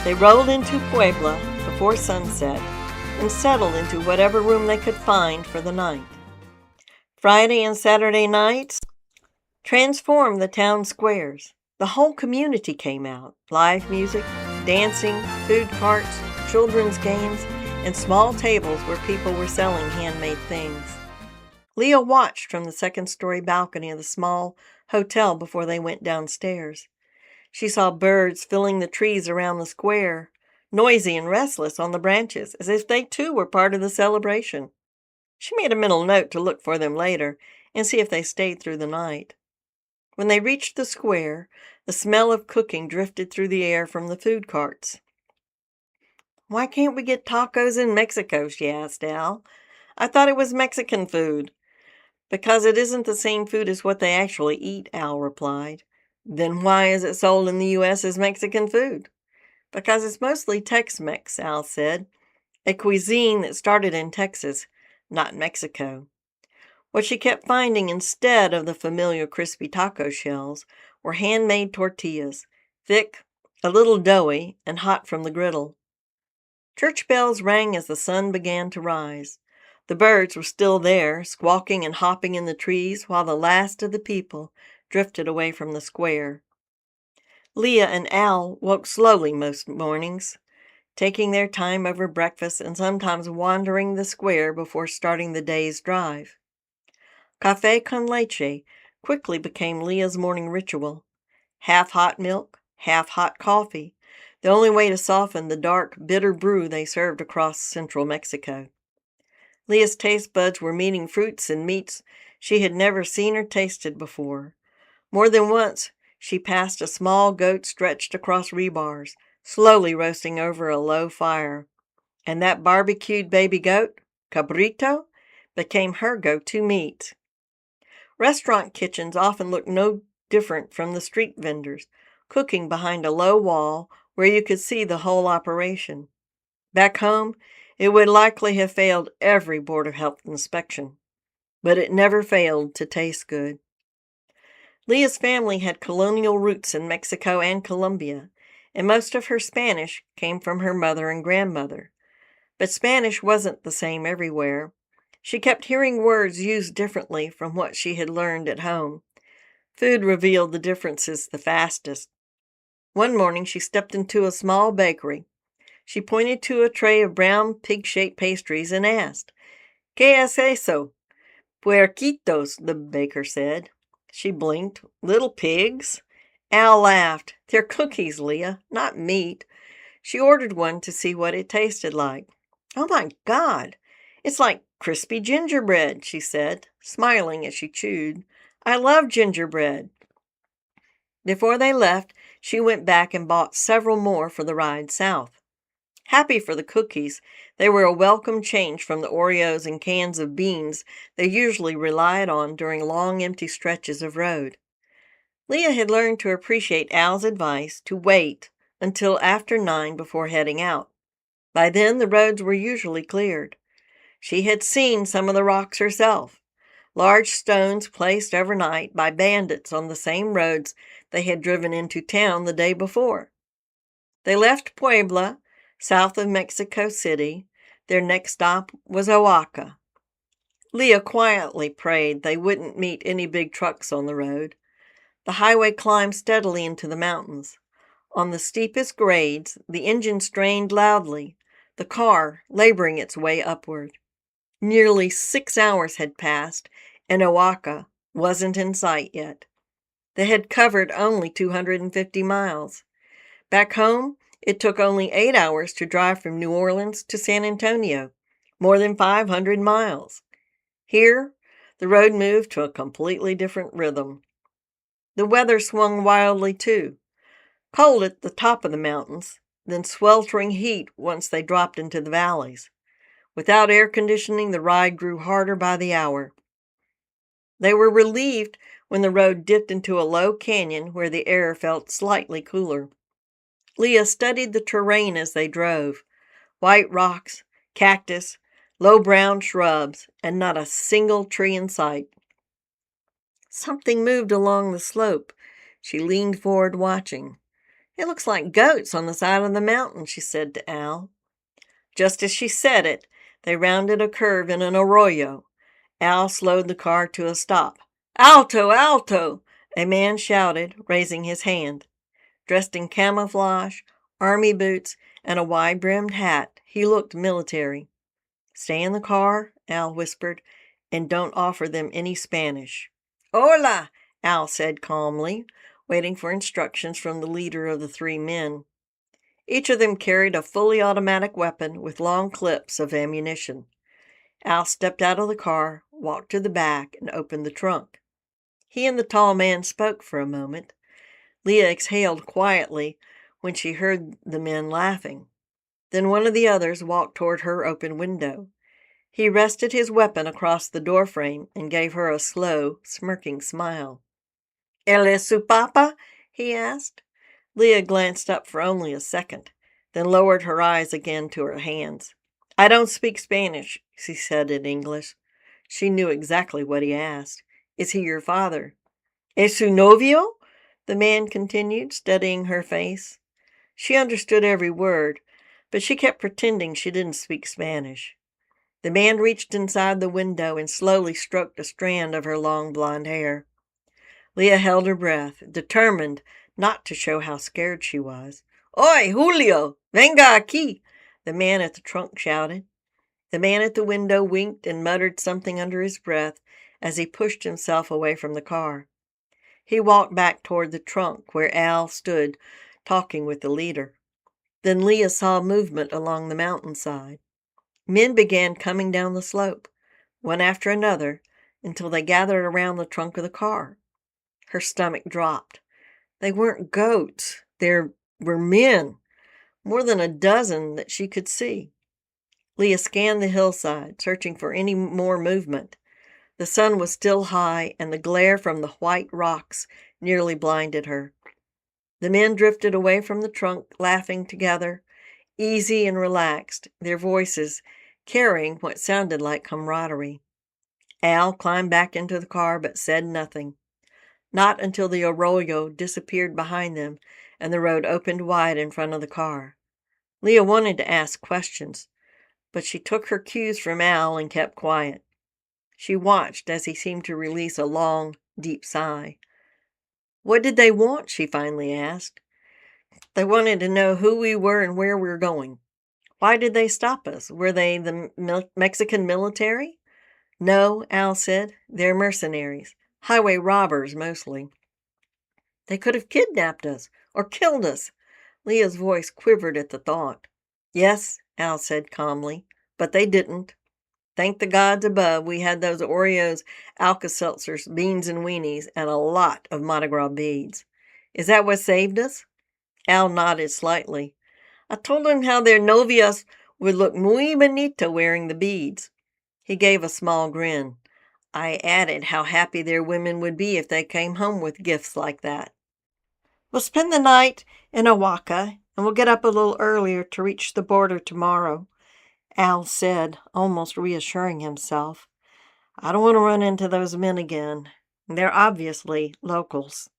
They rolled into Puebla before sunset and settled into whatever room they could find for the night. Friday and Saturday nights transformed the town squares. The whole community came out. Live music, dancing, food carts, children's games, and small tables where people were selling handmade things. Leah watched from the second-story balcony of the small hotel before they went downstairs. She saw birds filling the trees around the square, noisy and restless on the branches, as if they too were part of the celebration. She made a mental note to look for them later and see if they stayed through the night. When they reached the square, the smell of cooking drifted through the air from the food carts. "Why can't we get tacos in Mexico?" she asked Al. "I thought it was Mexican food." "Because it isn't the same food as what they actually eat," Al replied. "Then why is it sold in the U.S. as Mexican food?" "Because it's mostly Tex-Mex," Al said, "a cuisine that started in Texas, not Mexico." What she kept finding instead of the familiar crispy taco shells were handmade tortillas, thick, a little doughy, and hot from the griddle. Church bells rang as the sun began to rise. The birds were still there, squawking and hopping in the trees, while the last of the people drifted away from the square. Leah and Al woke slowly most mornings, taking their time over breakfast and sometimes wandering the square before starting the day's drive. Café con leche quickly became Leah's morning ritual. Half hot milk, half hot coffee, the only way to soften the dark, bitter brew they served across central Mexico. Leah's taste buds were meeting fruits and meats she had never seen or tasted before. More than once, she passed a small goat stretched across rebars, slowly roasting over a low fire. And that barbecued baby goat, cabrito, became her go-to meat. Restaurant kitchens often looked no different from the street vendors, cooking behind a low wall where you could see the whole operation. Back home, it would likely have failed every Board of Health inspection, but it never failed to taste good. Leah's family had colonial roots in Mexico and Colombia, and most of her Spanish came from her mother and grandmother. But Spanish wasn't the same everywhere. She kept hearing words used differently from what she had learned at home. Food revealed the differences the fastest. One morning she stepped into a small bakery. She pointed to a tray of brown pig-shaped pastries and asked, "¿Qué es eso?" "Puerquitos," the baker said. She blinked. "Little pigs?" Al laughed. "They're cookies, Leah, not meat." She ordered one to see what it tasted like. "Oh my God! It's like crispy gingerbread," she said, smiling as she chewed. "I love gingerbread." Before they left, she went back and bought several more for the ride south. Happy for the cookies, they were a welcome change from the Oreos and cans of beans they usually relied on during long empty stretches of road. Leah had learned to appreciate Al's advice to wait until after 9 before heading out. By then the roads were usually cleared. She had seen some of the rocks herself, large stones placed overnight by bandits on the same roads they had driven into town the day before. They left Puebla, south of Mexico City. Their next stop was Oaxaca. Leah quietly prayed they wouldn't meet any big trucks on the road. The highway climbed steadily into the mountains. On the steepest grades, the engine strained loudly, the car laboring its way upward. Nearly 6 hours had passed, and Oaxaca wasn't in sight yet. They had covered only 250 miles. Back home, it took only 8 hours to drive from New Orleans to San Antonio, more than 500 miles. Here, the road moved to a completely different rhythm. The weather swung wildly, too. Cold at the top of the mountains, then sweltering heat once they dropped into the valleys. Without air conditioning, the ride grew harder by the hour. They were relieved when the road dipped into a low canyon where the air felt slightly cooler. Leah studied the terrain as they drove. White rocks, cactus, low brown shrubs, and not a single tree in sight. Something moved along the slope. She leaned forward, watching. "It looks like goats on the side of the mountain," she said to Al. Just as she said it, they rounded a curve in an arroyo. Al slowed the car to a stop. "Alto! Alto!" a man shouted, raising his hand. Dressed in camouflage, army boots, and a wide-brimmed hat, he looked military. "Stay in the car," Al whispered, "and don't offer them any Spanish." "Hola!" Al said calmly, waiting for instructions from the leader of the three men. Each of them carried a fully automatic weapon with long clips of ammunition. Al stepped out of the car, walked to the back, and opened the trunk. He and the tall man spoke for a moment. Leah exhaled quietly when she heard the men laughing. Then one of the others walked toward her open window. He rested his weapon across the doorframe and gave her a slow, smirking smile. "Él es su papa?" he asked. Leah glanced up for only a second, then lowered her eyes again to her hands. "I don't speak Spanish," she said in English. She knew exactly what he asked. "Is he your father?" "Es su novio?" the man continued, studying her face. She understood every word, but she kept pretending she didn't speak Spanish. The man reached inside the window and slowly stroked a strand of her long blonde hair. Leah held her breath, determined not to show how scared she was. "Oi, Julio! Venga aquí!" the man at the trunk shouted. The man at the window winked and muttered something under his breath as he pushed himself away from the car. He walked back toward the trunk where Al stood talking with the leader. Then Leah saw movement along the mountainside. Men began coming down the slope, one after another, until they gathered around the trunk of the car. Her stomach dropped. They weren't goats. They were men, more than a dozen that she could see. Leah scanned the hillside, searching for any more movement. The sun was still high, and the glare from the white rocks nearly blinded her. The men drifted away from the trunk, laughing together, easy and relaxed, their voices carrying what sounded like camaraderie. Al climbed back into the car but said nothing. Not until the arroyo disappeared behind them and the road opened wide in front of the car. Leah wanted to ask questions, but she took her cues from Al and kept quiet. She watched as he seemed to release a long, deep sigh. "What did they want?" she finally asked. "They wanted to know who we were and where we were going." "Why did they stop us? Were they the Mexican military?" "No," Al said. "They're mercenaries. Highway robbers, mostly." "They could have kidnapped us or killed us." Leah's voice quivered at the thought. "Yes," Al said calmly, "but they didn't. Thank the gods above, we had those Oreos, Alka-Seltzers, beans and weenies, and a lot of Mardi Gras beads. Is that what saved us?" Al nodded slightly. "I told them how their novias would look muy bonita wearing the beads." He gave a small grin. "I added how happy their women would be if they came home with gifts like that." "We'll spend the night in Oaxaca, and we'll get up a little earlier to reach the border tomorrow," Al said, almost reassuring himself. "I don't want to run into those men again. They're obviously locals."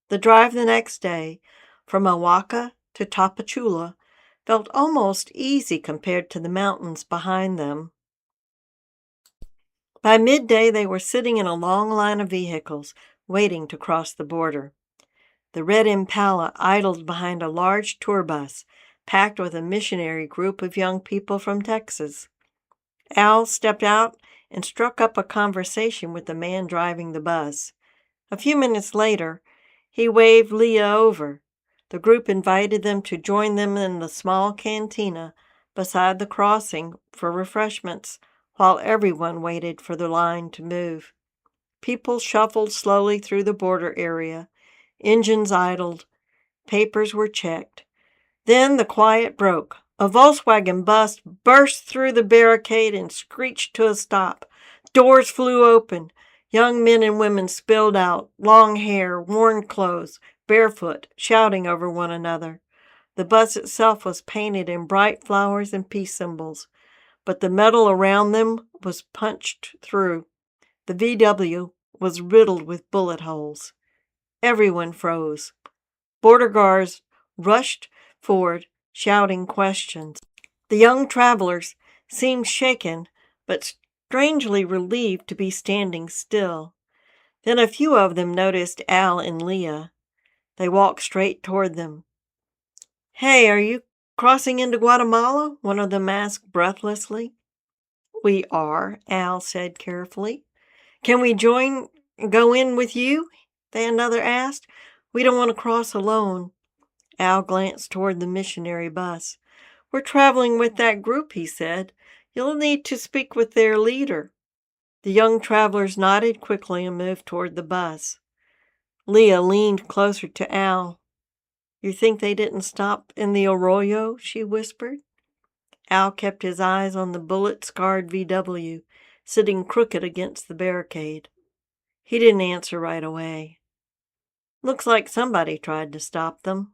The drive the next day, from Oaxaca to Tapachula, felt almost easy compared to the mountains behind them. By midday, they were sitting in a long line of vehicles, waiting to cross the border. The red Impala idled behind a large tour bus, packed with a missionary group of young people from Texas. Al stepped out and struck up a conversation with the man driving the bus. A few minutes later, he waved Leah over. The group invited them to join them in the small cantina beside the crossing for refreshments, while everyone waited for the line to move. People shuffled slowly through the border area. Engines idled. Papers were checked. Then the quiet broke. A Volkswagen bus burst through the barricade and screeched to a stop. Doors flew open. Young men and women spilled out, long hair, worn clothes, barefoot, shouting over one another. The bus itself was painted in bright flowers and peace symbols, but the metal around them was punched through. The VW was riddled with bullet holes. Everyone froze. Border guards rushed forward, shouting questions. The young travelers seemed shaken, but strangely relieved to be standing still. Then a few of them noticed Al and Leah. They walked straight toward them. "Hey, are you crossing into Guatemala?" one of them asked breathlessly. "We are," Al said carefully. "Can we go in with you?" Another asked. "We don't want to cross alone." Al glanced toward the missionary bus. "We're traveling with that group," he said. "You'll need to speak with their leader." The young travelers nodded quickly and moved toward the bus. Leah leaned closer to Al. "You think they didn't stop in the arroyo?" she whispered. Al kept his eyes on the bullet-scarred VW, sitting crooked against the barricade. He didn't answer right away. "Looks like somebody tried to stop them."